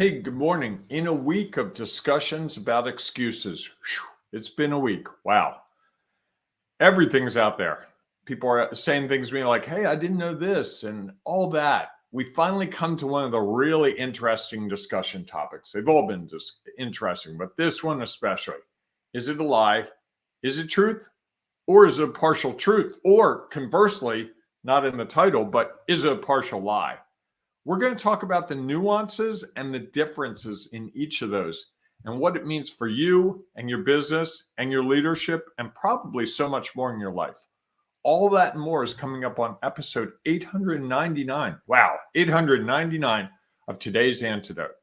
Hey, good morning. In a week of discussions about excuses, it's been a week. Wow. Everything's out there. People are saying things to me like, hey, I didn't know this and all that. We finally come to one of the really interesting discussion topics. They've all been just interesting, but this one especially. Is it a lie? Is it truth? Or is it a partial truth? Or conversely, not in the title, but is it a partial lie? We're going to talk about the nuances and the differences in each of those and what it means for you and your business and your leadership and probably so much more in your life. All that and more is coming up on episode 899. Wow, 899 of today's Antidote.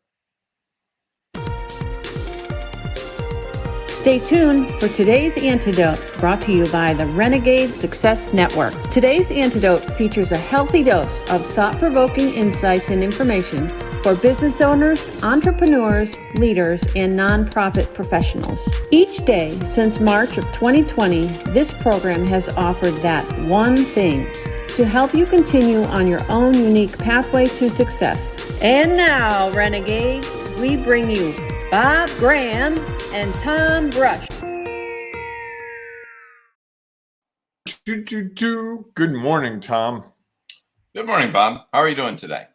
Stay tuned for today's Antidote, brought to you by the Renegade Success Network. Today's Antidote features a healthy dose of thought-provoking insights and information for business owners, entrepreneurs, leaders, and nonprofit professionals. Each day since March of 2020, this program has offered that one thing to help you continue on your own unique pathway to success. And now, Renegades, we bring you Bob Graham and Tom Brush. Good morning, Tom. Good morning, Bob. How are you doing today?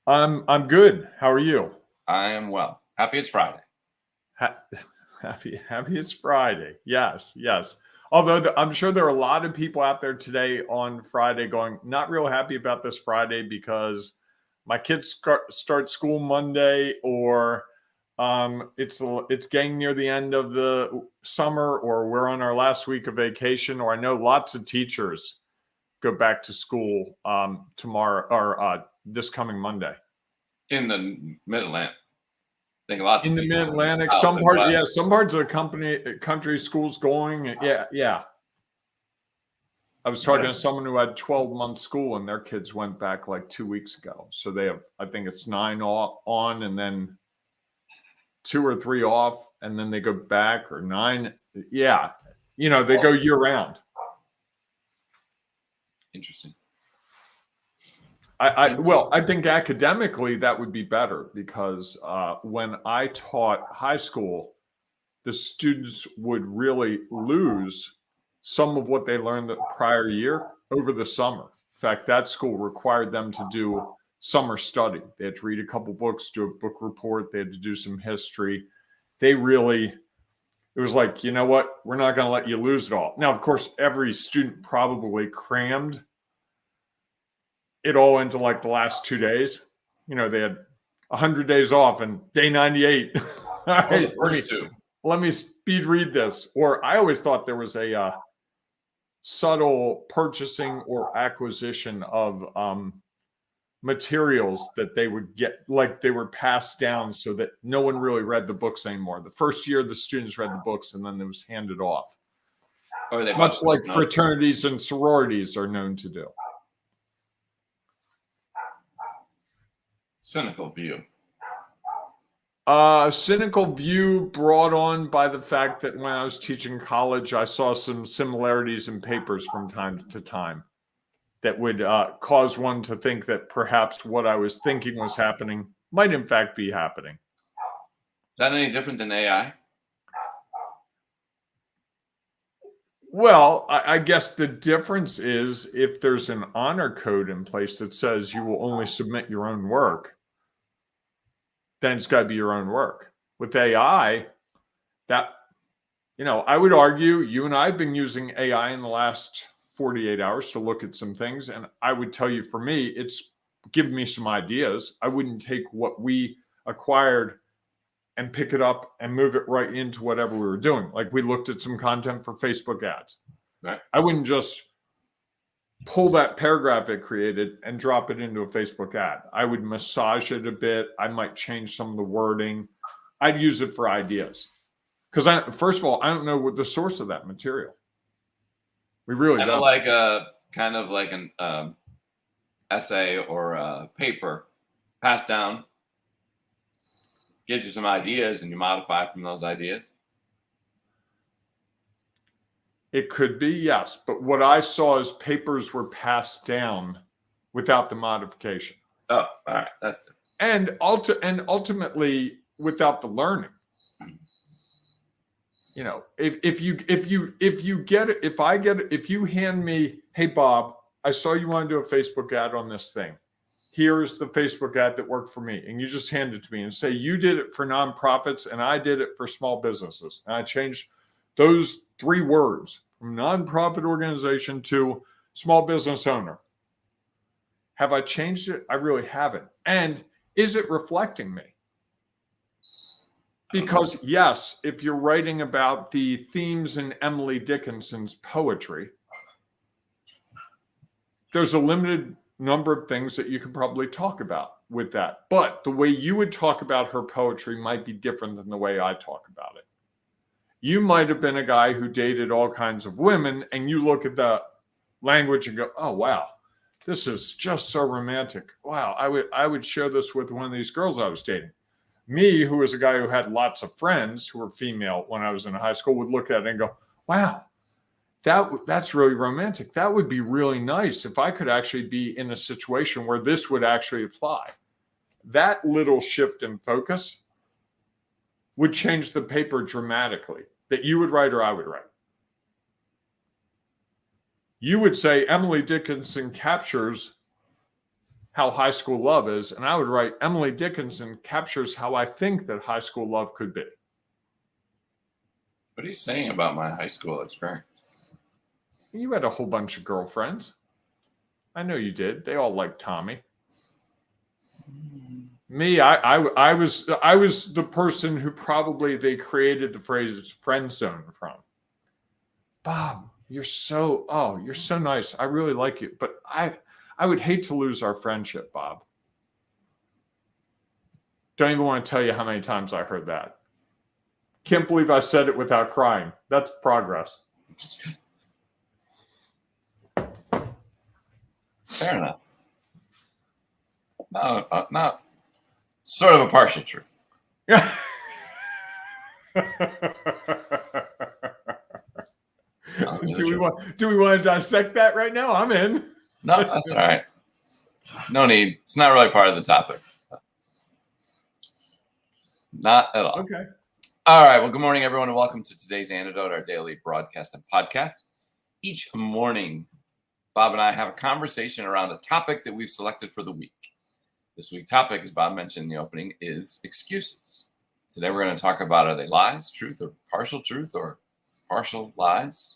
I'm good. How are you? I am well. Happy it's Friday. Happy it's Friday. Yes. Although I'm sure there are a lot of people out there today on Friday going, not real happy about this Friday because my kids start school Monday, or it's getting near the end of the summer, or we're on our last week of vacation, or I know lots of teachers go back to school tomorrow or this coming Monday. In the Mid-Atlantic. I think lots in of the Mid-Atlantic, some parts of the country, schools going. Yeah. I was talking to someone who had 12-month school and their kids went back like 2 weeks ago. So they have, I think it's 9 on and then 2 or 3 off, and then they go back, or 9. Yeah. They go year round. Interesting. I think academically that would be better because when I taught high school, the students would really lose some of what they learned the prior year over the summer. In fact, that school required them to do summer study. They had to read a couple books, do a book report. They had to do some history. It was like, you know what? We're not going to let you lose it all. Now, of course, every student probably crammed it all into like the last 2 days. They had 100 days off and day 98. All right, let me speed read this. Or I always thought there was a subtle purchasing or acquisition of materials that they would get, like they were passed down so that no one really read the books anymore. The first year the students read the books and then it was handed off. Much like fraternities and sororities are known to do. Cynical view. Cynical view brought on by the fact that when I was teaching college, I saw some similarities in papers from time to time that would cause one to think that perhaps what I was thinking was happening might in fact be happening. Is that any different than AI? Well, I guess the difference is if there's an honor code in place that says you will only submit your own work, then it's got to be your own work. With AI, I would argue you and I have been using AI in the last 48 hours to look at some things. And I would tell you, for me, it's given me some ideas. I wouldn't take what we acquired and pick it up and move it right into whatever we were doing. Like we looked at some content for Facebook ads. Right. I wouldn't just pull that paragraph it created and drop it into a Facebook ad. I would massage it a bit. I might change some of the wording. I'd use it for ideas. Because first of all, I don't know what the source of that material. We really don't. Kind of like an essay or a paper passed down, gives you some ideas and you modify from those ideas. It could be, yes. But what I saw is papers were passed down without the modification. Oh, all right. That's different. and ultimately without the learning. You know, if you hand me, hey Bob, I saw you want to do a Facebook ad on this thing. Here's the Facebook ad that worked for me. And you just hand it to me and say, you did it for nonprofits and I did it for small businesses. And I changed those 3 words from nonprofit organization to small business owner. Have I changed it? I really haven't. And is it reflecting me? Because yes, if you're writing about the themes in Emily Dickinson's poetry, there's a limited number of things that you could probably talk about with that. But the way you would talk about her poetry might be different than the way I talk about it. You might have been a guy who dated all kinds of women, and you look at the language and go, oh, wow, this is just so romantic. Wow, I would share this with one of these girls I was dating. Me, who was a guy who had lots of friends who were female when I was in high school, would look at it and go, wow, that's really romantic. That would be really nice if I could actually be in a situation where this would actually apply. That little shift in focus would change the paper dramatically, that you would write or I would write. You would say Emily Dickinson captures how high school love is, and I would write Emily Dickinson captures how I think that high school love could be. What are you saying about my high school experience? You had a whole bunch of girlfriends. I know you did. They all liked Tommy. Me, I was the person who probably they created the phrase friend zone from. Bob, you're so nice. I really like you, but I would hate to lose our friendship, Bob. Don't even want to tell you how many times I heard that. Can't believe I said it without crying. That's progress. Fair enough. Not sort of a partial truth. Do we want to dissect that right now? I'm in. No, that's all right. No need. It's not really part of the topic. Not at all. Okay. All right. Well, good morning, everyone, and welcome to today's Antidote, our daily broadcast and podcast. Each morning, Bob and I have a conversation around a topic that we've selected for the week. This week's topic, as Bob mentioned in the opening, is excuses. Today, we're going to talk about, are they lies, truth, or partial lies?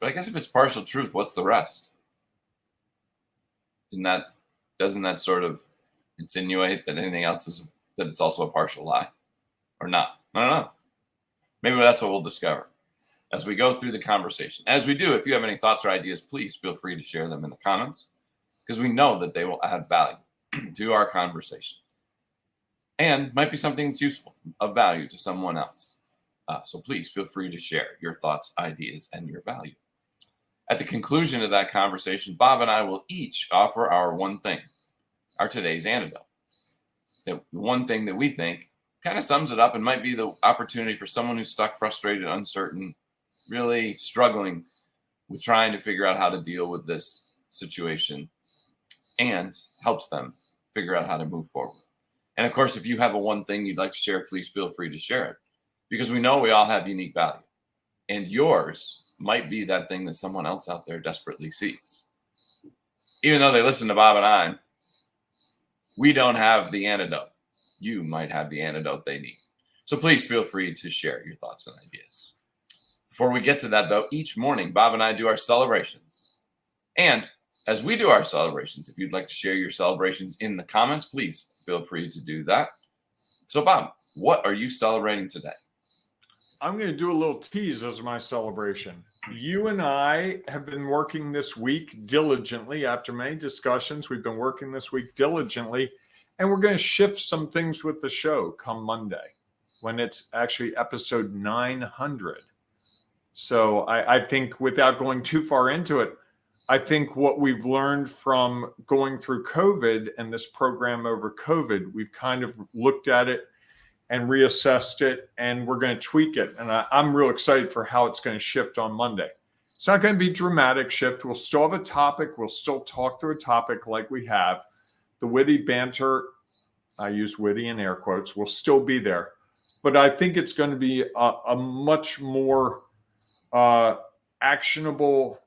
But I guess if it's partial truth, what's the rest? Doesn't that sort of insinuate that anything else that it's also a partial lie? Or not? I don't know. Maybe that's what we'll discover as we go through the conversation. As we do, if you have any thoughts or ideas, please feel free to share them in the comments, because we know that they will add value to our conversation and might be something that's useful, of value to someone else. So please feel free to share your thoughts, ideas, and your value. At the conclusion of that conversation, Bob and I will each offer our one thing, our today's antidote. The one thing that we think kind of sums it up and might be the opportunity for someone who's stuck, frustrated, uncertain, really struggling with trying to figure out how to deal with this situation, and helps them figure out how to move forward. And of course, if you have a one thing you'd like to share, please feel free to share it, because we know we all have unique value, and yours might be that thing that someone else out there desperately seeks. Even though they listen to Bob and I, we don't have the antidote. You might have the antidote they need. So please feel free to share your thoughts and ideas. Before we get to that, though, each morning, Bob and I do our celebrations. And as we do our celebrations, if you'd like to share your celebrations in the comments, please feel free to do that. So, Bob, what are you celebrating today? I'm going to do a little tease as my celebration. You and I have been working this week diligently. After many discussions, we've been working this week diligently, and we're going to shift some things with the show come Monday, when it's actually episode 900. So I think, without going too far into it, I think what we've learned from going through COVID and this program over COVID, we've kind of looked at it and reassessed it, and we're going to tweak it. And I'm real excited for how it's going to shift on Monday. It's not going to be a dramatic shift. We'll still have a topic. We'll still talk through a topic like we have. The witty banter I use witty in air quotes, will still be there. But I think it's going to be a much more actionable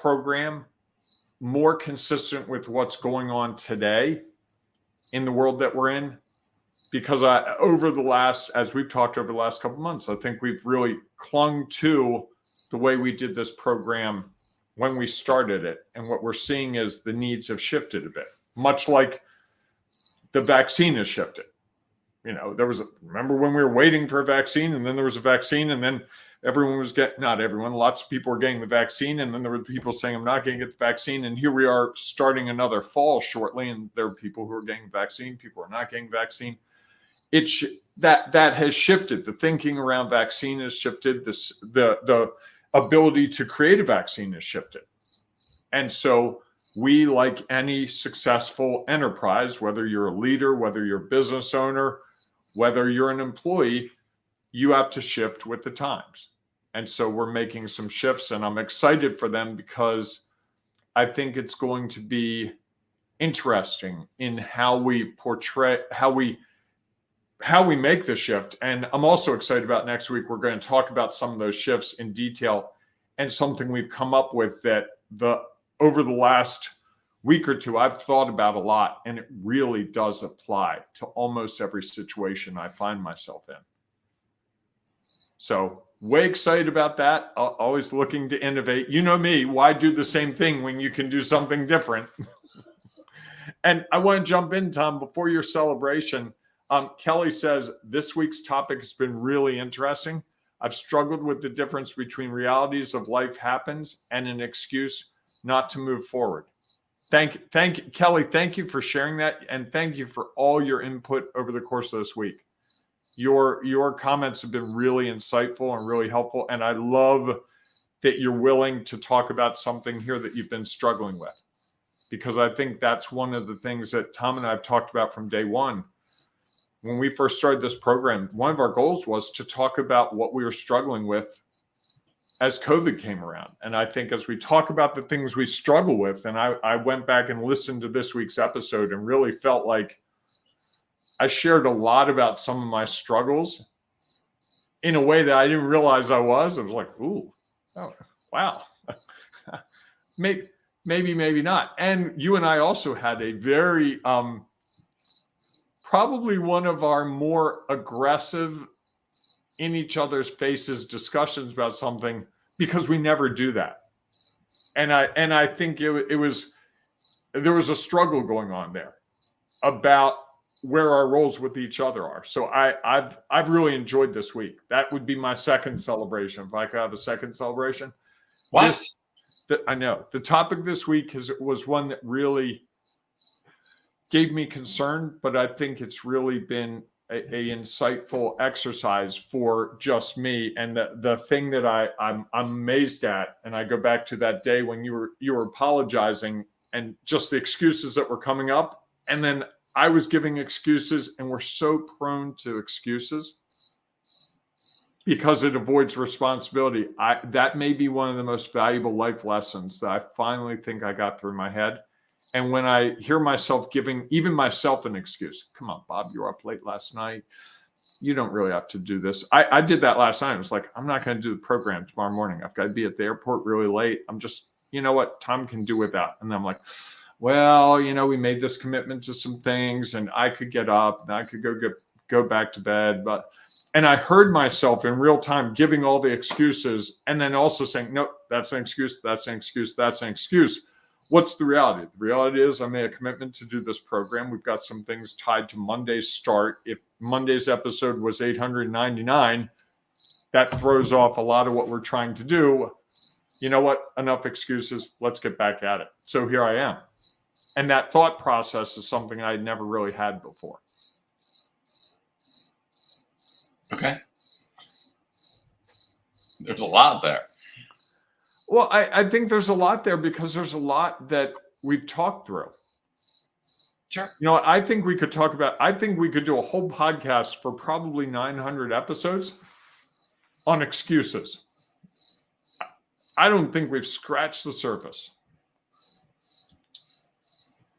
program, more consistent with what's going on today in the world that we're in. Because as we've talked over the last couple of months, I think we've really clung to the way we did this program when we started it. And what we're seeing is the needs have shifted a bit, much like the vaccine has shifted. Remember when we were waiting for a vaccine, and then there was a vaccine, and then everyone was not everyone, lots of people were getting the vaccine. And then there were people saying, I'm not going to get the vaccine. And here we are starting another fall shortly. And there are people who are getting the vaccine, people who are not getting the vaccine. That has shifted. The thinking around vaccine has shifted. The ability to create a vaccine has shifted. And so we, like any successful enterprise, whether you're a leader, whether you're a business owner, whether you're an employee, you have to shift with the times. And so we're making some shifts, and I'm excited for them because I think it's going to be interesting in how we portray, how we make the shift. And I'm also excited about next week. We're going to talk about some of those shifts in detail, and something we've come up with that over the last week or two, I've thought about a lot, and it really does apply to almost every situation I find myself in. So way excited about that. Always looking to innovate. You know me, why do the same thing when you can do something different? And I want to jump in, Tom, before your celebration. Kelly says, this week's topic has been really interesting. I've struggled with the difference between realities of life happens and an excuse not to move forward. Thank you, Kelly. Thank you for sharing that. And thank you for all your input over the course of this week. Your comments have been really insightful and really helpful. And I love that you're willing to talk about something here that you've been struggling with, because I think that's one of the things that Tom and I have talked about from day one. When we first started this program, one of our goals was to talk about what we were struggling with as COVID came around. And I think as we talk about the things we struggle with, and I went back and listened to this week's episode and really felt like I shared a lot about some of my struggles in a way that I didn't realize I was. I was like, ooh, oh, wow. maybe not. And you and I also had a very, probably one of our more aggressive in each other's faces discussions about something, because we never do that. And I think there was a struggle going on there about where our roles with each other are. So I've really enjoyed this week. That would be my second celebration. If I could have a second celebration. What? I know the topic this week was one that really gave me concern, but I think it's really been a insightful exercise for just me. And the thing that I'm amazed at, and I go back to that day when you were apologizing and just the excuses that were coming up, and then I was giving excuses, and we're so prone to excuses because it avoids responsibility. That may be one of the most valuable life lessons that I finally think I got through my head. And when I hear myself giving even myself an excuse, come on, Bob, you were up late last night. You don't really have to do this. I did that last night. I was like, I'm not going to do the program tomorrow morning. I've got to be at the airport really late. I'm just, you know what, Tom can do without. And then I'm like, well, we made this commitment to some things, and I could get up and I could go back to bed. And I heard myself in real time giving all the excuses, and then also saying, nope, that's an excuse. That's an excuse. That's an excuse. What's the reality? The reality is I made a commitment to do this program. We've got some things tied to Monday's start. If Monday's episode was 899, that throws off a lot of what we're trying to do. You know what? Enough excuses. Let's get back at it. So here I am. And that thought process is something I'd never really had before. Okay. There's a lot there. Well, I think there's a lot there because there's a lot that we've talked through. Sure. I think we could do a whole podcast for probably 900 episodes on excuses. I don't think we've scratched the surface.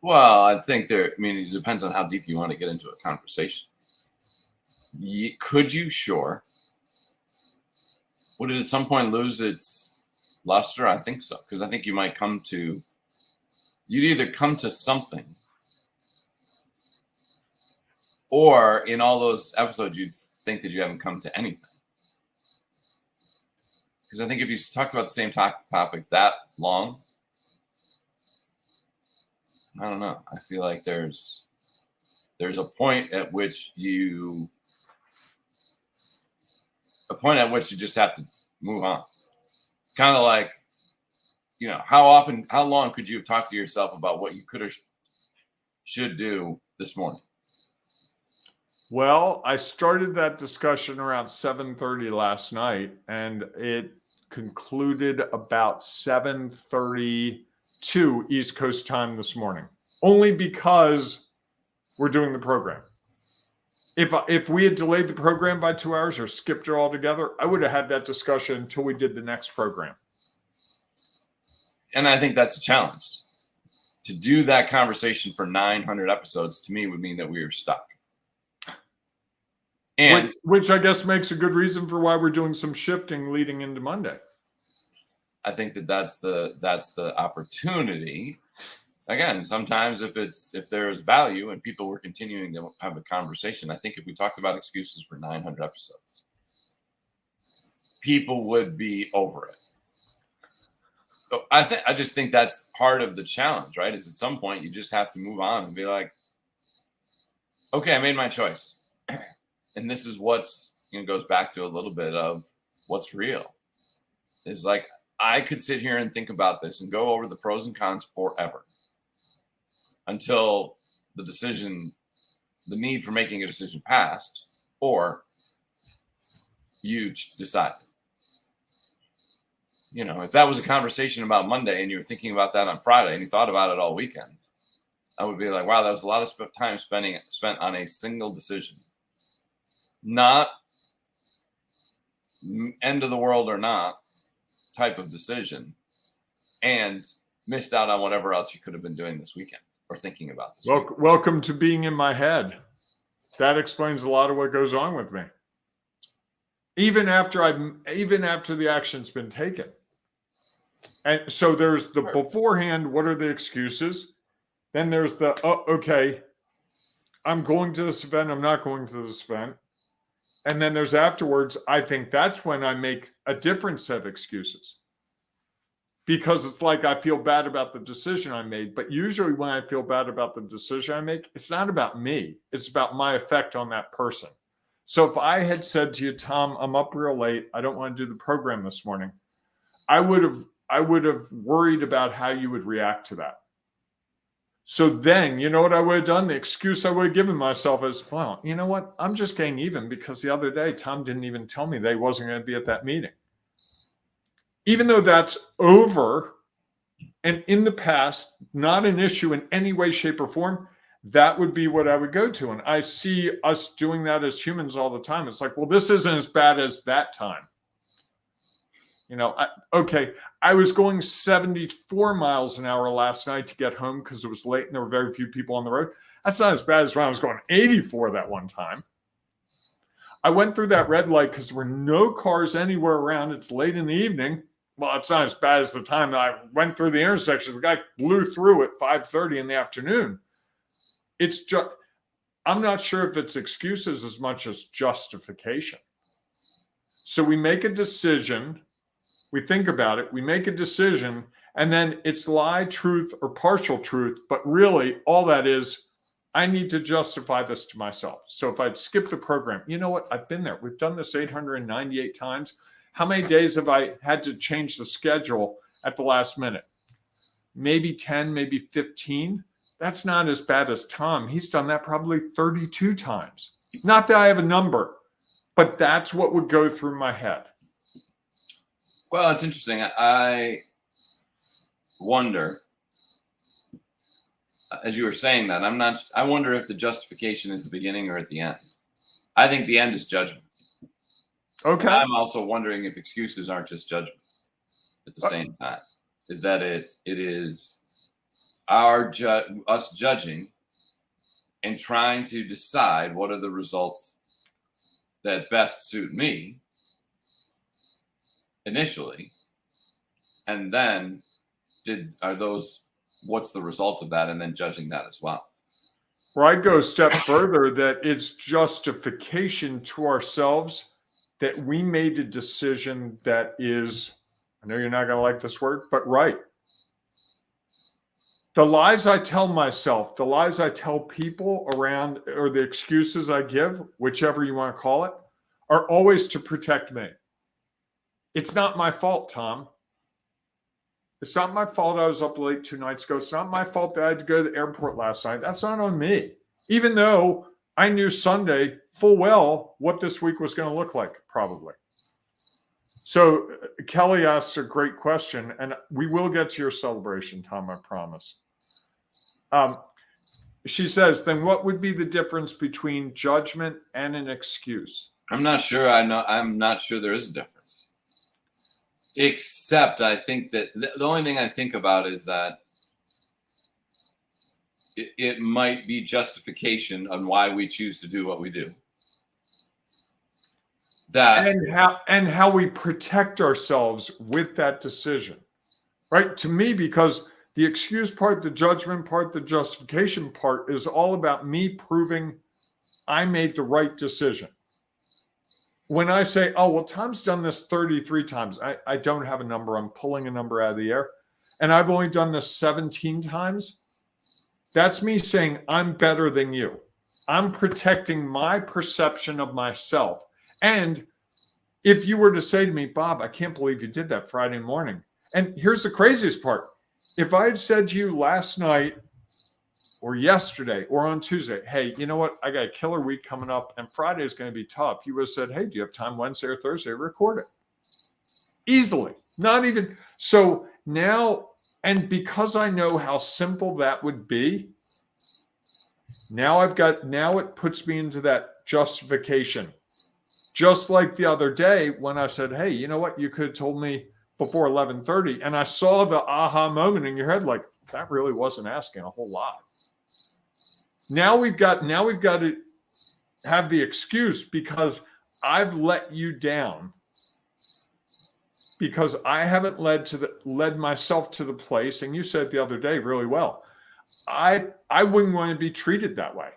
Well, I think it depends on how deep you want to get into a conversation. Could you? Sure. Would it at some point lose its luster? I think so. Because I think you'd either come to something, or in all those episodes, you'd think that you haven't come to anything. Because I think if you talked about the same topic that long, I don't know. I feel like there's a point at which you just have to move on. It's kind of like, how long could you have talked to yourself about what you could or should do this morning? Well, I started that discussion around 7:30 last night, and it concluded about 7:32 East Coast time this morning, only because we're doing the program. If we had delayed the program by 2 hours or skipped it altogether, I would have had that discussion until we did the next program. And I think that's a challenge. To do that conversation for 900 episodes, to me, would mean that we are stuck. And which I guess makes a good reason for why we're doing some shifting leading into Monday. I think that's the opportunity. Again, sometimes if there's value and people were continuing to have a conversation, I think if we talked about excuses for 900 episodes, people would be over it. So I just think that's part of the challenge, right? Is at some point you just have to move on and be like, okay, I made my choice. And this is what's, goes back to a little bit of what's real. Is like, I could sit here and think about this and go over the pros and cons forever until the need for making a decision passed, or you decide. If that was a conversation about Monday and you were thinking about that on Friday and you thought about it all weekend, I would be like, wow, that was a lot of time spent on a single decision. Not end of the world or not type of decision, and missed out on whatever else you could have been doing this weekend or thinking about this weekend. Welcome to being in my head. That explains a lot of what goes on with me. Even after the action's been taken. And so there's the beforehand, what are the excuses? Then there's the, okay, I'm going to this event, I'm not going to this event. And then there's afterwards, I think that's when I make a different set of excuses. Because it's like I feel bad about the decision I made. But usually when I feel bad about the decision I make, it's not about me. It's about my effect on that person. So if I had said to you, Tom, I'm up real late, I don't want to do the program this morning, I would have worried about how you would react to that. So then, you know what I would have done? The excuse I would have given myself is, well, you know what? I'm just getting even because the other day, Tom didn't even tell me they wasn't going to be at that meeting. Even though that's over and in the past, not an issue in any way, shape, or form, that would be what I would go to. And I see us doing that as humans all the time. It's like, well, this isn't as bad as that time. I was going 74 miles an hour last night to get home because it was late and there were very few people on the road. That's not as bad as when I was going 84 that one time. I went through that red light because there were no cars anywhere around. It's late in the evening. Well, it's not as bad as the time that I went through the intersection. The guy blew through at 5:30 in the afternoon. It's just, I'm not sure if it's excuses as much as justification. So we make a decision. We think about it, we make a decision, and then it's lie, truth, or partial truth. But really, all that is, I need to justify this to myself. So if I'd skip the program, you know what? I've been there. We've done this 898 times. How many days have I had to change the schedule at the last minute? Maybe 10, maybe 15. That's not as bad as Tom. He's done that probably 32 times. Not that I have a number, but that's what would go through my head. Well, it's interesting. I wonder, as you were saying that, I wonder if the justification is the beginning or at the end. I think the end is judgment. Okay. I'm also wondering if excuses aren't just judgment at the same time. Is that it is us judging and trying to decide what are the results that best suit me initially, and then what's the result of that, and then judging that as well. Or I'd go a step further, that it's justification to ourselves that we made a decision that is, I know you're not going to like this word, but right. The lies I tell myself, the lies I tell people around, or the excuses I give, whichever you want to call it, are always to protect me. It's not my fault, Tom. It's not my fault I was up late 2 nights ago. It's not my fault that I had to go to the airport last night. That's not on me. Even though I knew Sunday full well what this week was going to look like, probably. So Kelly asks a great question, and we will get to your celebration, Tom, I promise. She says, then what would be the difference between judgment and an excuse? I'm not sure. I'm not sure there is a difference. Except I think that the only thing I think about is that it might be justification on why we choose to do what we do. And how we protect ourselves with that decision, right? To me, because the excuse part, the judgment part, the justification part is all about me proving I made the right decision. When I say, oh, well, Tom's done this 33 times, I don't have a number. I'm pulling a number out of the air. And I've only done this 17 times. That's me saying I'm better than you. I'm protecting my perception of myself. And if you were to say to me, Bob, I can't believe you did that Friday morning. And here's the craziest part. If I had said to you last night or yesterday or on Tuesday, hey, you know what? I got a killer week coming up and Friday is going to be tough. You would have said, hey, do you have time Wednesday or Thursday to record it? Easily. Not even. So now, and because I know how simple that would be, now it puts me into that justification. Just like the other day when I said, hey, you know what? You could have told me before 11:30. And I saw the aha moment in your head, like, that really wasn't asking a whole lot. Now we've got to have the excuse because I've let you down. Because I haven't led myself to the place, and you said the other day really well, I wouldn't want to be treated that way.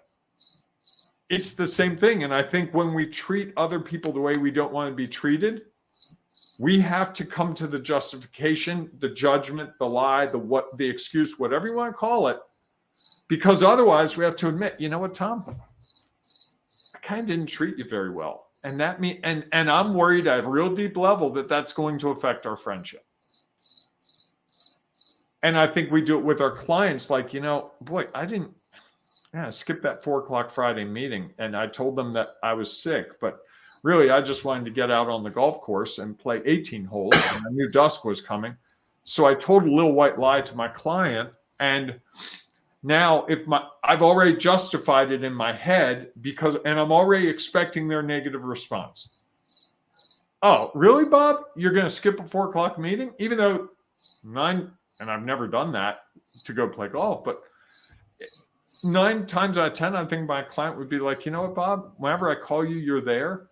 It's the same thing. And I think when we treat other people the way we don't want to be treated, we have to come to the justification, the judgment, the lie, the excuse, whatever you want to call it, because otherwise we have to admit, you know what, Tom, I kind of didn't treat you very well. And that and I'm worried at a real deep level that that's going to affect our friendship. And I think we do it with our clients. Like, you know, boy, I skipped that 4:00 Friday meeting. And I told them that I was sick, but really I just wanted to get out on the golf course and play 18 holes. And I knew dusk was coming. So I told a little white lie to my client. And now I've already justified it in my head and I'm already expecting their negative response. Oh, really, Bob? You're going to skip a 4:00 meeting? Even though 9, and I've never done that to go play golf, but 9 times out of 10, I think my client would be like, you know what, Bob, whenever I call you, you're there.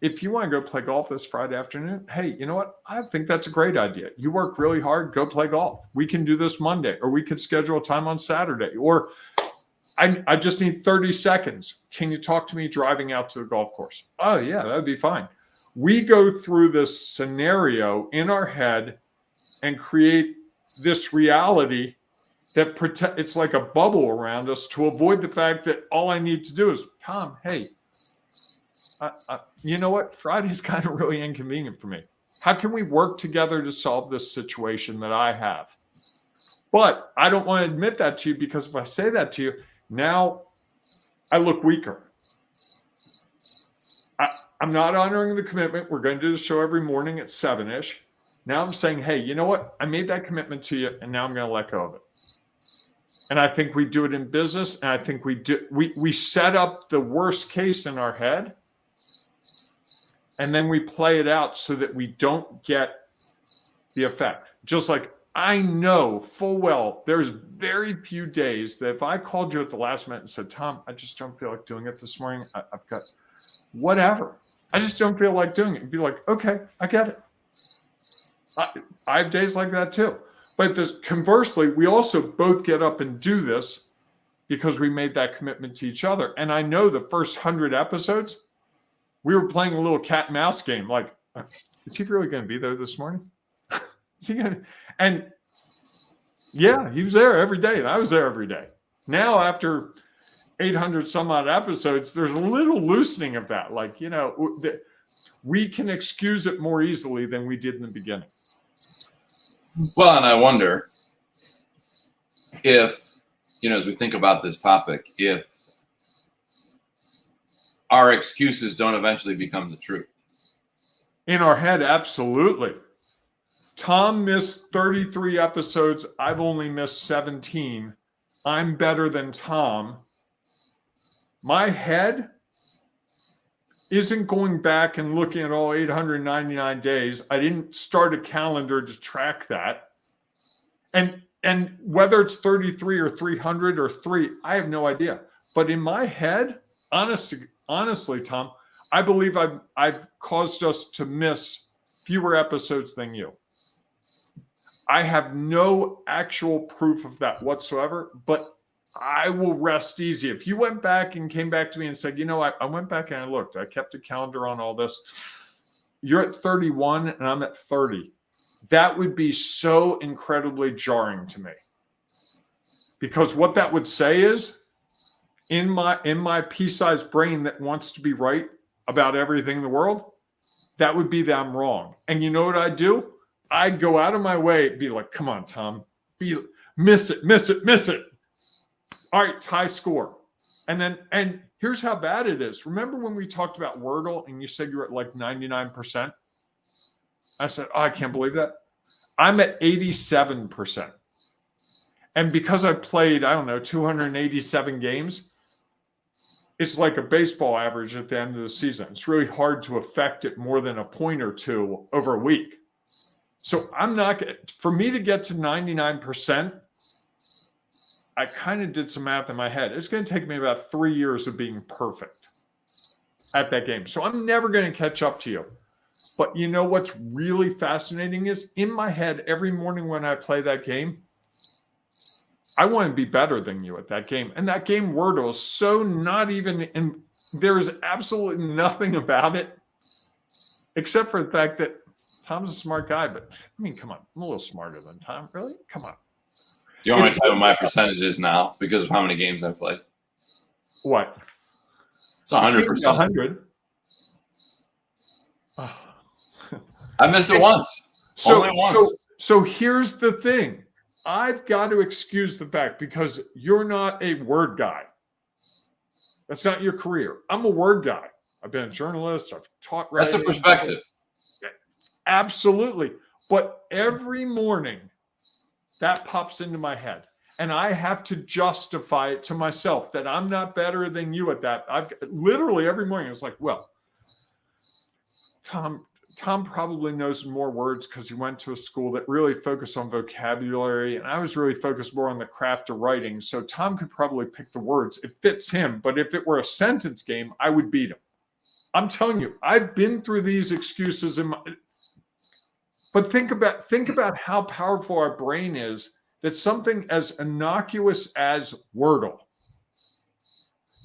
If you want to go play golf this Friday afternoon, hey, you know what? I think that's a great idea. You work really hard, go play golf. We can do this Monday, or we could schedule a time on Saturday, or I just need 30 seconds. Can you talk to me driving out to the golf course? Oh, yeah, that'd be fine. We go through this scenario in our head and create this reality that it's like a bubble around us to avoid the fact that all I need to do is, Tom, hey, you know what? Friday's kind of really inconvenient for me. How can we work together to solve this situation that I have? But I don't want to admit that to you, because if I say that to you, now I look weaker. I'm not honoring the commitment. We're going to do the show every morning at 7-ish. Now I'm saying, hey, you know what? I made that commitment to you, and now I'm going to let go of it. And I think we do it in business, and I think we set up the worst case in our head, and then we play it out so that we don't get the effect. Just like I know full well there's very few days that if I called you at the last minute and said, Tom, I just don't feel like doing it this morning. I've got whatever. I just don't feel like doing it. You'd be like, okay, I get it. I have days like that too. But conversely, we also both get up and do this because we made that commitment to each other. And I know the first 100 episodes, we were playing a little cat and mouse game. Like, is he really going to be there this morning? Is he going to? And yeah, he was there every day, and I was there every day. Now, after 800 some odd episodes, there's a little loosening of that. Like, we can excuse it more easily than we did in the beginning. Well, and I wonder if, as we think about this topic, if our excuses don't eventually become the truth. In our head, absolutely. Tom missed 33 episodes. I've only missed 17. I'm better than Tom. My head isn't going back and looking at all 899 days. I didn't start a calendar to track that. And whether it's 33 or 300 or 3, I have no idea. But in my head, honestly, Tom, I believe I've caused us to miss fewer episodes than you. I have no actual proof of that whatsoever, but I will rest easy. If you went back and came back to me and said, I went back and I looked, I kept a calendar on all this. You're at 31 and I'm at 30. That would be so incredibly jarring to me. Because what that would say is, in my pea-sized brain that wants to be right about everything in the world, that would be that I'm wrong. And you know what I'd do? I'd go out of my way and be like, come on, Tom, miss it. All right, high score. And here's how bad it is. Remember when we talked about Wordle and you said you were at like 99%? I said, I can't believe that. I'm at 87%. And because I played, 287 games, it's like a baseball average at the end of the season. It's really hard to affect it more than a point or two over a week. So for me to get to 99%, I kind of did some math in my head. It's going to take me about 3 years of being perfect at that game. So I'm never going to catch up to you. But you know what's really fascinating is in my head, every morning when I play that game, I want to be better than you at that game. And that game Wordle is so not even in, there's absolutely nothing about it except for the fact that Tom's a smart guy. But come on, I'm a little smarter than Tom. Really? Come on. Do you want me to tell you what my percentage is now because of how many games I've played? What? It's 100%. 100. I missed it once. Only once. So here's the thing. I've got to excuse the fact because you're not a word guy. That's not your career. I'm a word guy. I've been a journalist. I've taught writing. That's a perspective. Absolutely. But every morning that pops into my head and I have to justify it to myself that I'm not better than you at that. I've literally every morning it's like, well, Tom probably knows more words because he went to a school that really focused on vocabulary, and I was really focused more on the craft of writing. So Tom could probably pick the words. It fits him, but if it were a sentence game, I would beat him. I'm telling you, I've been through these excuses but think about how powerful our brain is that something as innocuous as Wordle.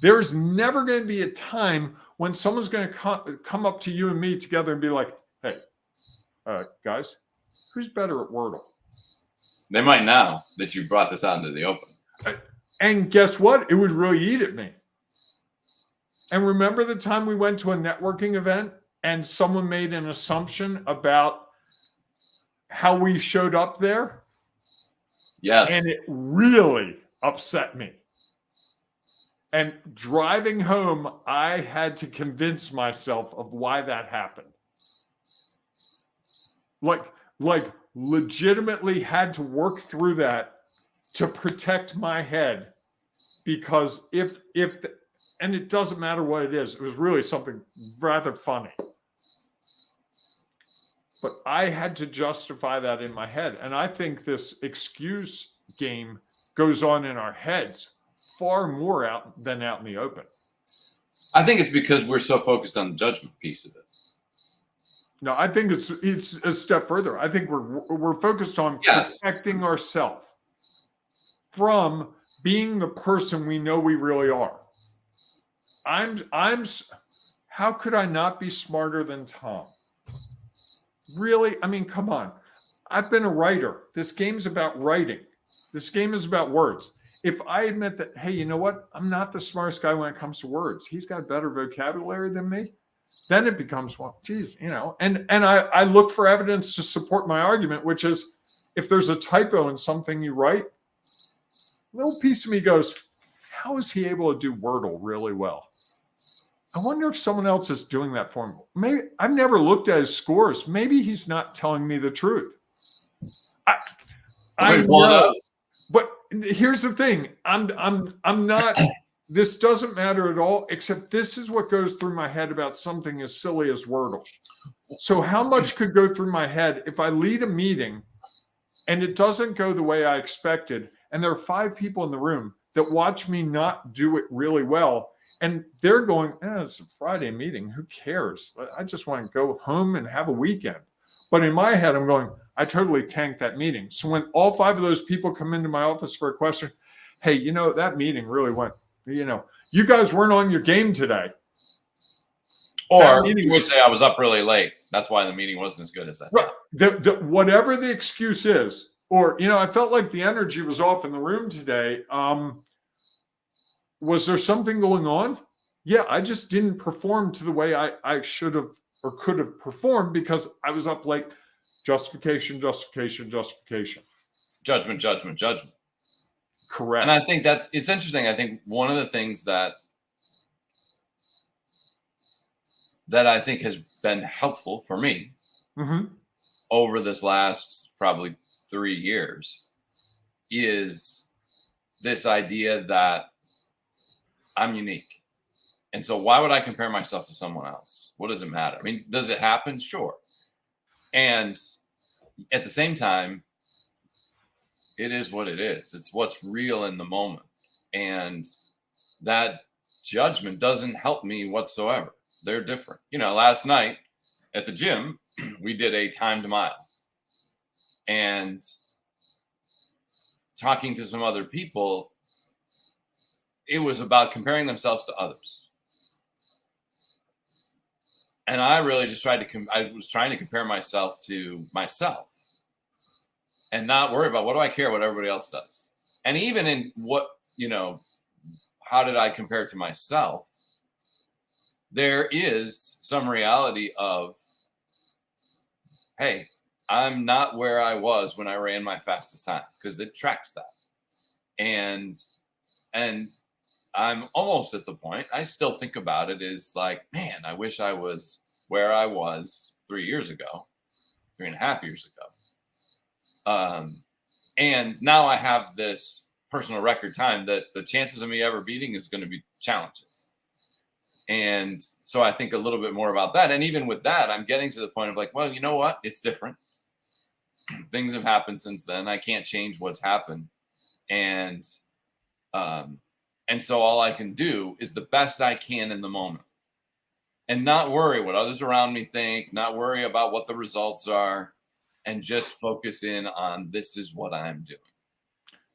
There's never going to be a time when someone's going to come up to you and me together and be like, hey, guys, who's better at Wordle? They might now that you brought this out into the open. And guess what? It would really eat at me. And remember the time we went to a networking event and someone made an assumption about how we showed up there? Yes. And it really upset me. And driving home, I had to convince myself of why that happened. Like legitimately had to work through that to protect my head because and it doesn't matter what it is, it was really something rather funny. but I had to justify that in my head. And I think this excuse game goes on in our heads far more out than out in the open. I think it's because we're so focused on the judgment piece of it. No, I think it's a step further. I think we're focused on protecting ourselves from being the person we know we really are. How could I not be smarter than Tom? Really? I mean, come on. I've been a writer. This game's about writing. This game is about words. If I admit that, hey, you know what? I'm not the smartest guy when it comes to words. He's got better vocabulary than me. Then it becomes, well, geez, you know, and I look for evidence to support my argument, which is if there's a typo in something you write, a little piece of me goes, how is he able to do Wordle really well? I wonder if someone else is doing that for him. Maybe I've never looked at his scores. Maybe he's not telling me the truth. I know, but here's the thing. I'm not. This doesn't matter at all. Except this is what goes through my head about something as silly as Wordle. So how much could go through my head if I lead a meeting and it doesn't go the way I expected, and there are 5 people in the room that watch me not do it really well, and they're going, it's a Friday meeting. Who cares? I just want to go home and have a weekend. But in my head, I'm going, I totally tanked that meeting. So when all 5 of those people come into my office for a question, hey, you know, that meeting really went, you know, you guys weren't on your game today. Or you would say I was up really late. That's why the meeting wasn't as good as I thought. Right. Whatever the excuse is, or, you know, I felt like the energy was off in the room today. Was there something going on? Yeah, I just didn't perform to the way I should have or could have performed because I was up late. Justification. Judgment. Correct. And I think it's interesting. I think one of the things that I think has been helpful for me over this last probably 3 years is this idea that I'm unique. And so why would I compare myself to someone else? What does it matter? I mean, does it happen? Sure. And at the same time, it is what it is. It's what's real in the moment. And that judgment doesn't help me whatsoever. They're different. You know, last night at the gym, we did a timed mile. And talking to some other people, it was about comparing themselves to others. And I really just I was trying to compare myself to myself and not worry about what do I care what everybody else does. And even in what, you know, how did I compare to myself? There is some reality of, hey, I'm not where I was when I ran my fastest time, because it tracks that. And I'm almost at the point, I still think about it is like, man, I wish I was where I was 3 years ago, 3.5 years ago. And now I have this personal record time that the chances of me ever beating is going to be challenging. And so I think a little bit more about that. And even with that, I'm getting to the point of like, well, you know what? It's different. Things have happened since then. I can't change what's happened. And so all I can do is the best I can in the moment and not worry what others around me think, not worry about what the results are, and just focus in on this is what I'm doing.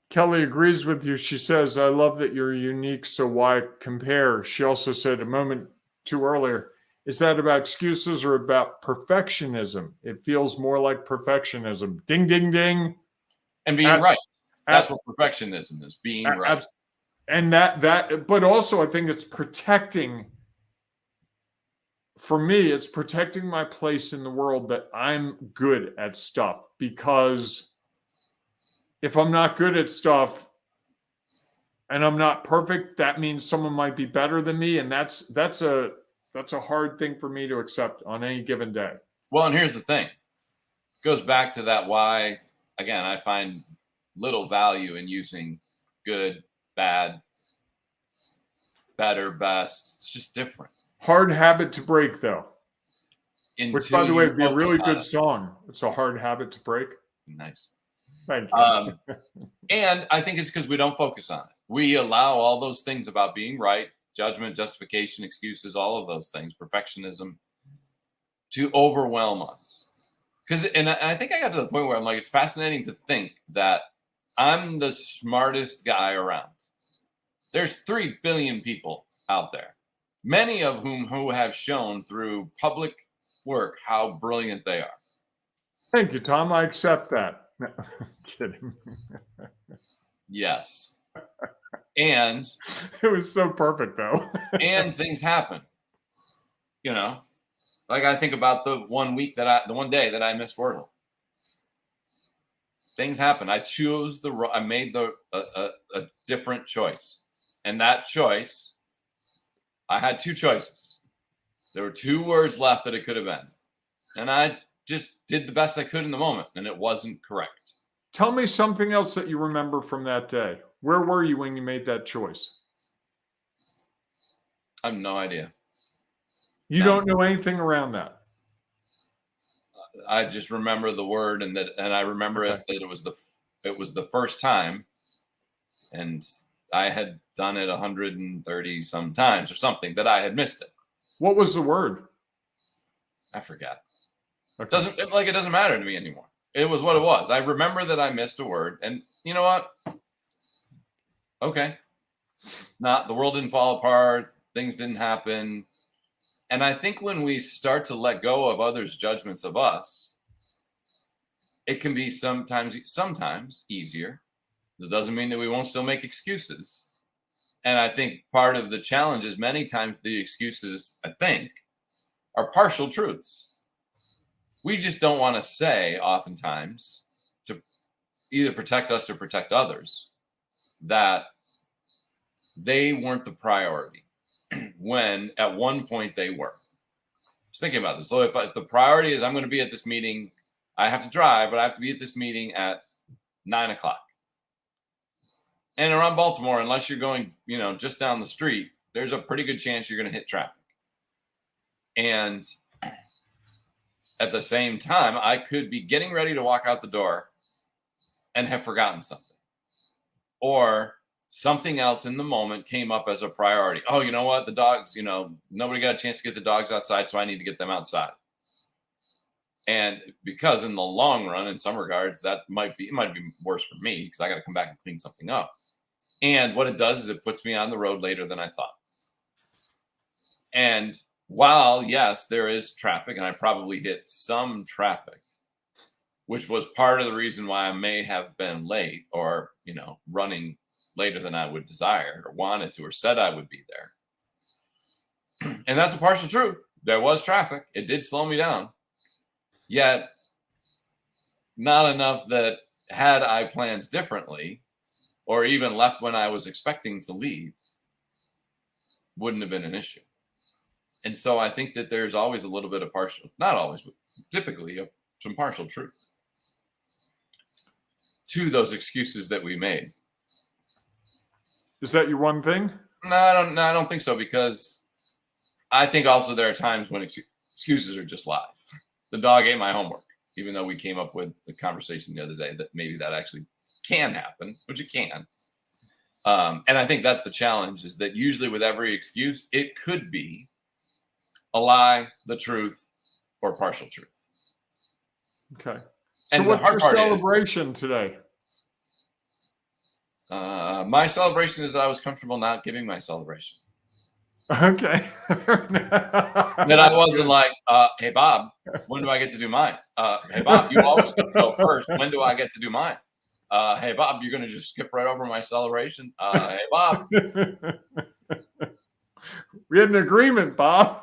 Kelly agrees with you. She says, I love that you're unique, so why compare? She also said a moment too earlier, is that about excuses or about perfectionism? It feels more like perfectionism. Ding, ding, ding. And being right. That's what perfectionism is, being right. And but also I think it's protecting, for me, it's protecting my place in the world that I'm good at stuff, because if I'm not good at stuff and I'm not perfect, that means someone might be better than me. And that's a hard thing for me to accept on any given day. Well, and here's the thing. It goes back to that why, again, I find little value in using good, bad, better, best. It's just different. Hard habit to break, though. Which, by the way, would be a really good it. song. It's a hard habit to break. Nice. Thank you. And I think it's because we don't focus on it. We allow all those things about being right, judgment, justification, excuses, all of those things, perfectionism, to overwhelm us. And I think I got to the point where I'm like, it's fascinating to think that I'm the smartest guy around. There's 3 billion people out there, many of who have shown through public work how brilliant they are. Thank you, Tom. I accept that. No, I'm kidding. Yes. And it was so perfect, though. And things happen. You know, like I think about the one day that I missed Wordle. Things happen. I made a different choice. And that choice, I had 2 choices. There were 2 words left that it could have been. And I just did the best I could in the moment, and it wasn't correct. Tell me something else that you remember from that day. Where were you when you made that choice? I have no idea. You don't know anything around that? I just remember the word, and I remember that it was the first time, and I had done it 130 some times or something, that I had missed it. What was the word? I forgot. Okay. It doesn't matter to me anymore. It was what it was. I remember that I missed a word, and you know what? Okay. The world didn't fall apart. Things didn't happen. And I think when we start to let go of others' judgments of us, it can be sometimes easier. That doesn't mean that we won't still make excuses. And I think part of the challenge is many times the excuses, I think, are partial truths. We just don't want to say oftentimes, to either protect us or protect others, that they weren't the priority when at one point they were. Just thinking about this. So if the priority is I'm going to be at this meeting, I have to drive, but I have to be at this meeting at 9:00. And around Baltimore, unless you're going, just down the street, there's a pretty good chance you're going to hit traffic. And at the same time, I could be getting ready to walk out the door and have forgotten something. Or something else in the moment came up as a priority. Oh, you know what? The dogs, nobody got a chance to get the dogs outside, so I need to get them outside. And because in the long run, in some regards, it might be worse for me because I got to come back and clean something up. And what it does is it puts me on the road later than I thought. And while, yes, there is traffic, and I probably hit some traffic, which was part of the reason why I may have been late or, running later than I would desire or wanted to or said I would be there. And that's a partial truth. There was traffic. It did slow me down. Yet, not enough that had I planned differently or even left when I was expecting to leave, wouldn't have been an issue. And so I think that there's always a little bit of not always, but typically some partial truth to those excuses that we made. Is that your one thing? No, I don't think so, because I think also there are times when excuses are just lies. The dog ate my homework, even though we came up with the conversation the other day that maybe that actually can happen, which it can. And I think that's the challenge, is that usually with every excuse, it could be a lie, the truth, or partial truth. Okay. So And what's your celebration today? My celebration is that I was comfortable not giving my celebration. Okay. That I wasn't like, hey, Bob, when do I get to do mine? Hey, Bob, you always get to go first. When do I get to do mine? Hey, Bob, you're going to just skip right over my celebration. Hey, Bob. We had an agreement, Bob.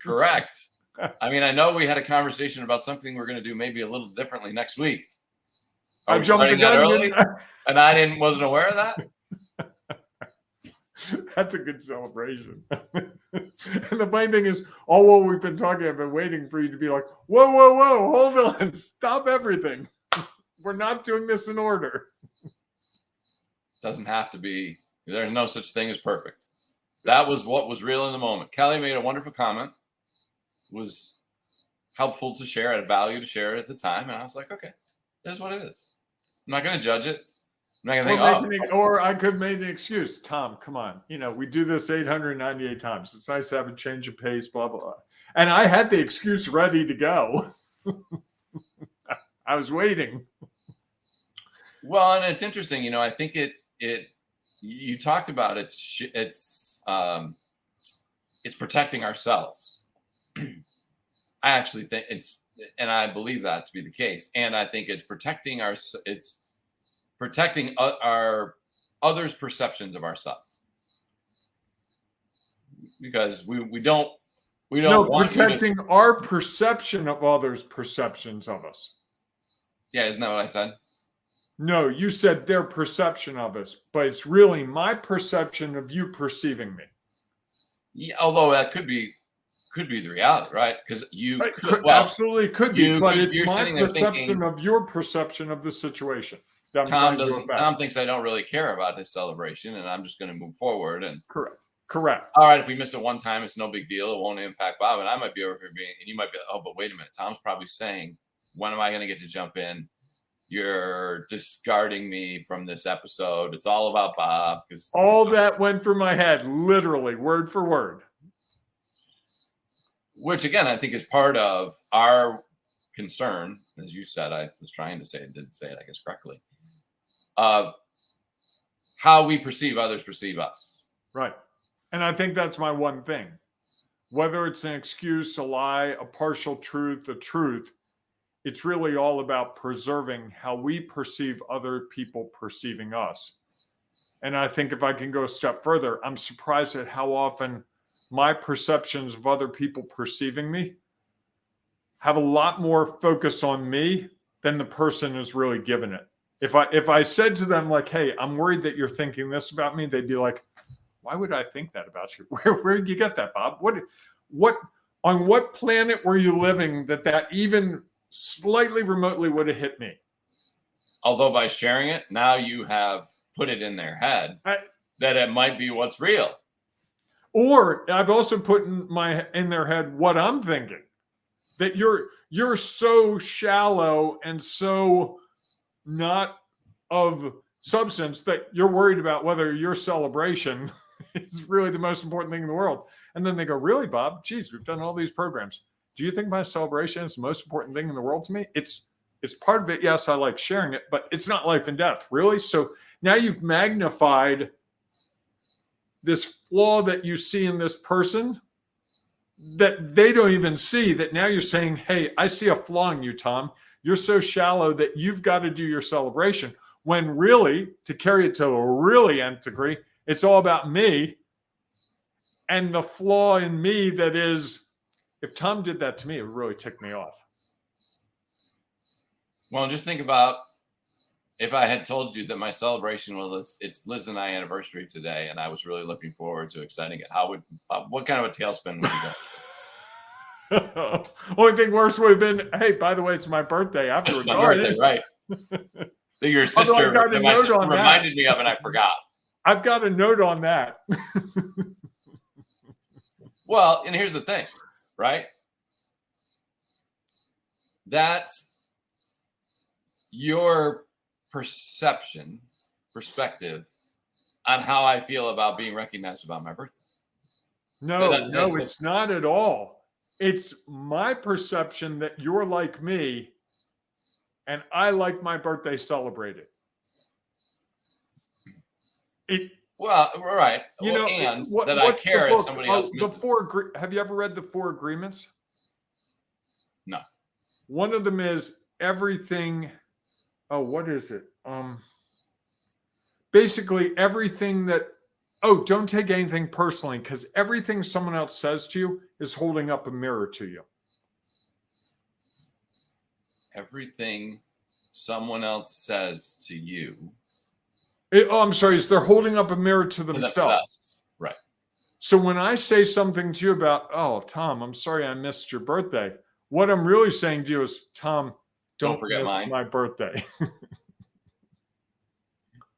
Correct. I mean, I know we had a conversation about something we're going to do maybe a little differently next week. Are we starting that early? And I wasn't aware of that? That's a good celebration. And the funny thing is, all what we've been talking, I've been waiting for you to be like, whoa, whoa, whoa, hold on, stop everything. We're not doing this in order. Doesn't have to be. There's no such thing as perfect. That was what was real in the moment. Kelly made a wonderful comment. Was helpful to share, had value to share at the time. And I was like, okay, that's what it is. I'm not going to judge it. I'm not going to think, or I could make an excuse. Tom, come on. We do this 898 times. It's nice to have a change of pace, blah, blah, blah. And I had the excuse ready to go. I was waiting. Well, and it's interesting, I think you talked about it's protecting ourselves. I actually think and I believe that to be the case. And I think it's protecting our others' perceptions of ourselves, because we don't want protecting our perception of others' perceptions of us. Yeah, isn't that what I said? No, you said their perception of us, but it's really my perception of you perceiving me. Yeah, although that could be the reality, right? Because absolutely could be, but it's you're my sitting there perception thinking, of your perception of the situation. Tom thinks I don't really care about his celebration, and I'm just going to move forward. And correct. All right, if we miss it one time, it's no big deal. It won't impact Bob, and I might be over here and you might be, oh, but wait a minute. Tom's probably saying, when am I going to get to jump in? You're discarding me from this episode. It's all about Bob. All that went through my head, literally, word for word. Which, again, I think is part of our concern, as you said. I was trying to say it, didn't say it, I guess, correctly, of how we perceive others perceive us. Right. And I think that's my one thing. Whether it's an excuse, a lie, a partial truth, a truth, it's really all about preserving how we perceive other people perceiving us. And I think if I can go a step further, I'm surprised at how often my perceptions of other people perceiving me have a lot more focus on me than the person is really given it. If I said to them, like, hey, I'm worried that you're thinking this about me, they'd be like, why would I think that about you? Where did you get that, Bob? What on what planet were you living that even slightly remotely would have hit me? Although by sharing it, now you have put it in their head that it might be what's real. Or I've also put in their head what I'm thinking, that you're so shallow and so not of substance that you're worried about whether your celebration is really the most important thing in the world. And then they go, really, Bob? Geez, we've done all these programs. Do you think my celebration is the most important thing in the world to me? It's part of it. Yes, I like sharing it, but it's not life and death, really. So now you've magnified this flaw that you see in this person that they don't even see, that now you're saying, hey, I see a flaw in you, Tom. You're so shallow that you've got to do your celebration. When really, to carry it to a really nth degree, it's all about me and the flaw in me that is, if Tom did that to me, it would really tick me off. Well, just think about if I had told you that my celebration was it's Liz and I anniversary today, and I was really looking forward to exciting it. What kind of a tailspin would you go? Only thing worse would have been, hey, by the way, it's my birthday afterwards. My birthday, right? That your sister, that my sister reminded me of, and I forgot. I've got a note on that. Well, and here's the thing, right? That's your perspective on how I feel about being recognized about my birthday. No, it's not at all. It's my perception that you're like me and I like my birthday celebrated. Well, right. I care if somebody else misses. Have you ever read the 4 Agreements? No. One of them is everything. Oh, what is it? Basically everything that. Oh, don't take anything personally, because everything someone else says to you is holding up a mirror to you. Everything someone else says to you. I'm sorry. Is they're holding up a mirror to themselves. Right. So when I say something to you about, oh, Tom, I'm sorry I missed your birthday. What I'm really saying to you is, Tom, don't forget my birthday.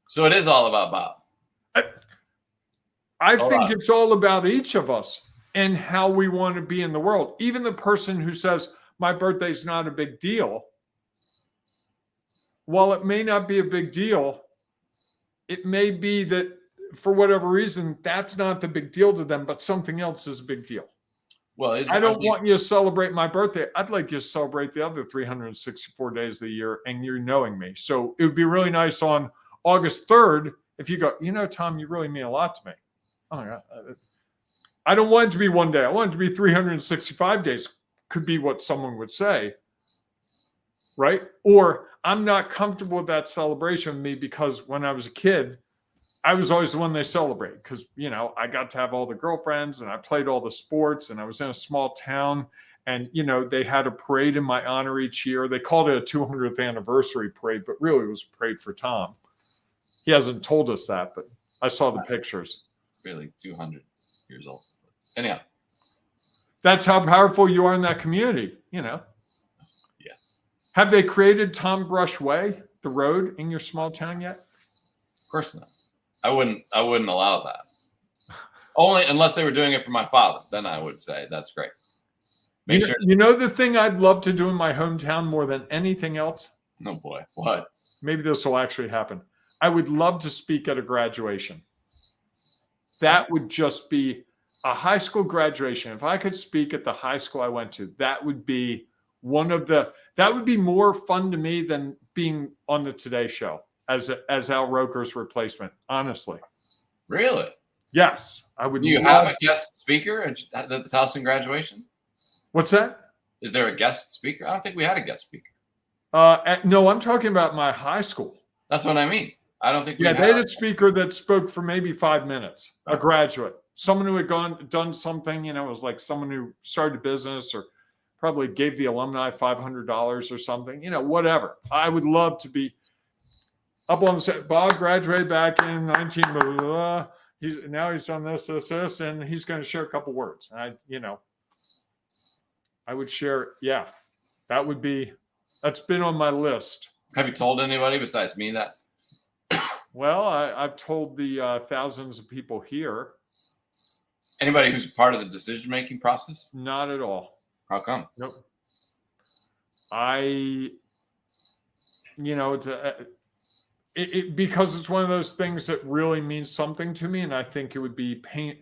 So it is all about Bob. I think it's all about each of us and how we want to be in the world. Even the person who says, my birthday's not a big deal. While it may not be a big deal, it may be that for whatever reason, that's not the big deal to them, but something else is a big deal. Well, I don't want you to celebrate my birthday. I'd like you to celebrate the other 364 days of the year, and you're knowing me. So it would be really nice on August 3rd if you go, Tom, you really mean a lot to me. Oh my God. I don't want it to be one day. I want it to be 365 days, could be what someone would say, right? Or I'm not comfortable with that celebration of me because when I was a kid, I was always the one they celebrate because, I got to have all the girlfriends and I played all the sports and I was in a small town and, they had a parade in my honor each year. They called it a 200th anniversary parade, but really it was a parade for Tom. He hasn't told us that, but I saw the pictures. Really 200 years old. Anyhow. That's how powerful you are in that community, Yeah. Have they created Tom Brush Way, the road in your small town yet? Of course not. I wouldn't allow that. Only unless they were doing it for my father. Then I would say that's great. Make sure. The thing I'd love to do in my hometown more than anything else? Oh boy, what? Maybe this will actually happen. I would love to speak at a graduation. That would just be a high school graduation. If I could speak at the high school I went to, that would be that would be more fun to me than being on the Today Show as Al Roker's replacement, honestly. Really? Yes. I would. Do you have a guest speaker at the Towson graduation? What's that? Is there a guest speaker? I don't think we had a guest speaker. No, I'm talking about my high school. That's what I mean. I don't think we they had a speaker that spoke for maybe 5 minutes, a graduate, someone who had done something, it was like someone who started a business or probably gave the alumni $500 or something, whatever. I would love to be up on the set. Bob graduated back in 19, blah, blah, blah. He's done this, and he's going to share a couple words. I would share. Yeah, that's been on my list. Have you told anybody besides me that? Well, I've told the thousands of people here. Anybody who's part of the decision-making process? Not at all. How come? Nope. Because it's one of those things that really means something to me, and I think it would be pain.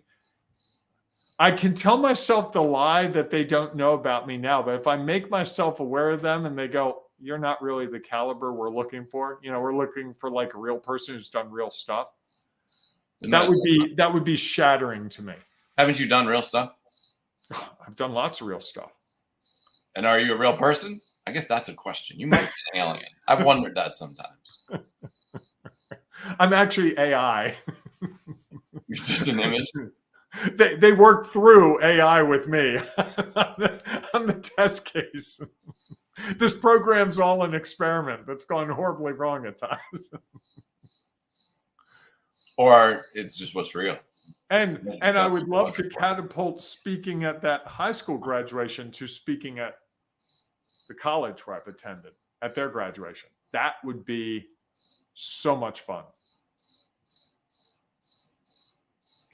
I can tell myself the lie that they don't know about me now, but if I make myself aware of them and they go, you're not really the caliber we're looking for. We're looking for like a real person who's done real stuff. That would be shattering to me. Haven't you done real stuff? I've done lots of real stuff. And are you a real person? I guess that's a question. You might be an alien. I've wondered that sometimes. I'm actually AI. You're just an image. They work through AI with me. I'm the test case. This program's all an experiment that's gone horribly wrong at times. Or it's just what's real. And I would love to catapult speaking at that high school graduation to speaking at the college where I've attended at their graduation. That would be so much fun.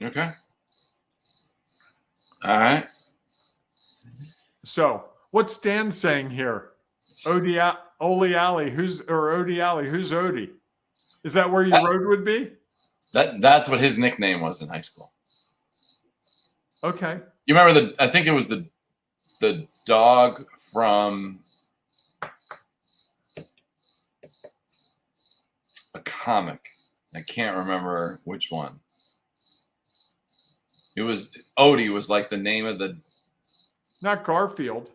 Okay. All right. So what's Dan saying here? Odie Alley, who's Odie? Is that where your road would be? That's what his nickname was in high school. Okay. You remember I think it was the dog from a comic. I can't remember which one. It was Odie was like the name of the. Not Garfield.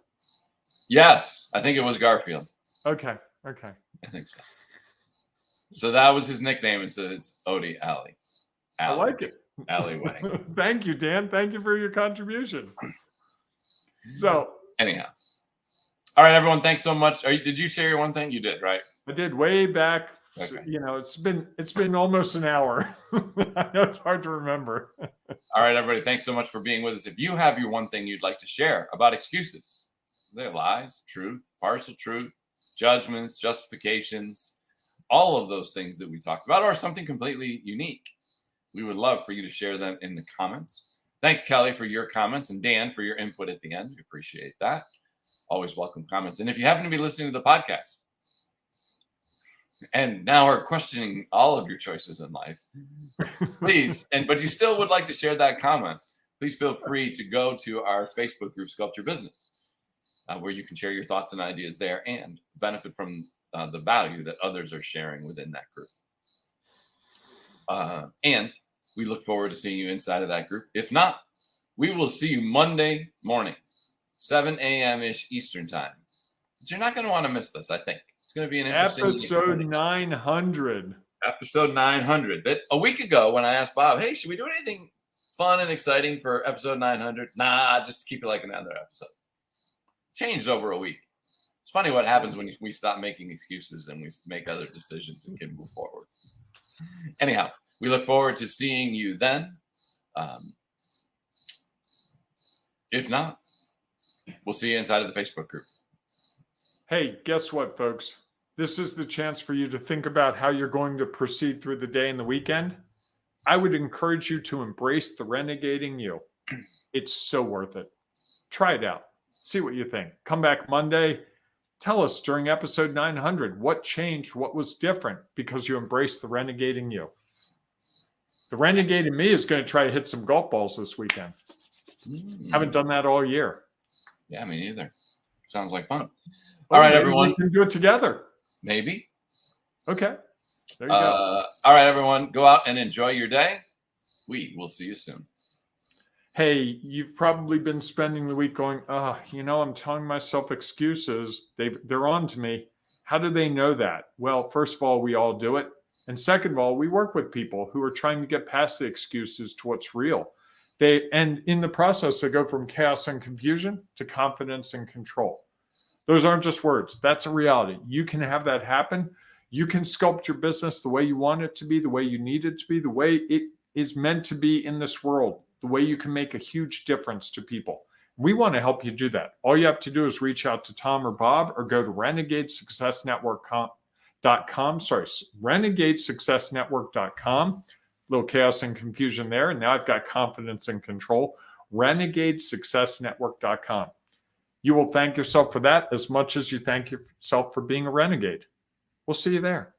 Yes, I think it was Garfield. Okay. I think so. So that was his nickname, and so it's Odie Alley. I like it. Alleyway. Thank you, Dan. Thank you for your contribution. So anyhow, all right, everyone. Thanks so much. Did you share your one thing? You did, right? I did way back. Okay. It's been almost an hour. I know it's hard to remember. All right, everybody. Thanks so much for being with us. If you have your one thing you'd like to share about excuses, they're lies, truth, partial truth, judgments, justifications, all of those things that we talked about, or something completely unique, we would love for you to share them in the comments. Thanks, Kelly, for your comments, and Dan for your input at the end. We appreciate that. always welcome comments. And if you happen to be listening to the podcast and now are questioning all of your choices in life, please, but you still would like to share that comment, please feel free to go to our Facebook group, Sculpt Your Business, where you can share your thoughts and ideas there and benefit from the value that others are sharing within that group. And we look forward to seeing you inside of that group. If not, we will see you Monday morning, 7 a.m.-ish Eastern time. But you're not going to want to miss this, I think. It's going to be an interesting episode 900. Episode 900. That a week ago when I asked Bob, hey, should we do anything fun and exciting for episode 900? Nah, just to keep it like another episode. Changed over a week. It's funny what happens when we stop making excuses and we make other decisions and can move forward. Anyhow, we look forward to seeing you then. If not, we'll see you inside of the Facebook group. Hey, guess what, folks? This is the chance for you to think about how you're going to proceed through the day and the weekend. I would encourage you to embrace the renegading you. It's so worth it. Try it out. See what you think. Come back Monday. Tell us during episode 900 what changed, what was different because you embraced the renegading you. The renegade in me is going to try to hit some golf balls this weekend. Haven't done that all year. Yeah, me neither. Sounds like fun. All right, everyone. We can do it together. Maybe. Okay. There you go. All right, everyone. Go out and enjoy your day. We will see you soon. Hey, you've probably been spending the week going, I'm telling myself excuses. They're on to me. How do they know that? Well, first of all, we all do it. And second of all, we work with people who are trying to get past the excuses to what's real. And in the process, they go from chaos and confusion to confidence and control. Those aren't just words. That's a reality. You can have that happen. You can sculpt your business the way you want it to be, the way you need it to be, the way it is meant to be in this world, the way you can make a huge difference to people. We want to help you do that. All you have to do is reach out to Tom or Bob or go to renegadesuccessnetwork.com. Little chaos and confusion there. And now I've got confidence and control. renegadesuccessnetwork.com. You will thank yourself for that as much as you thank yourself for being a renegade. We'll see you there.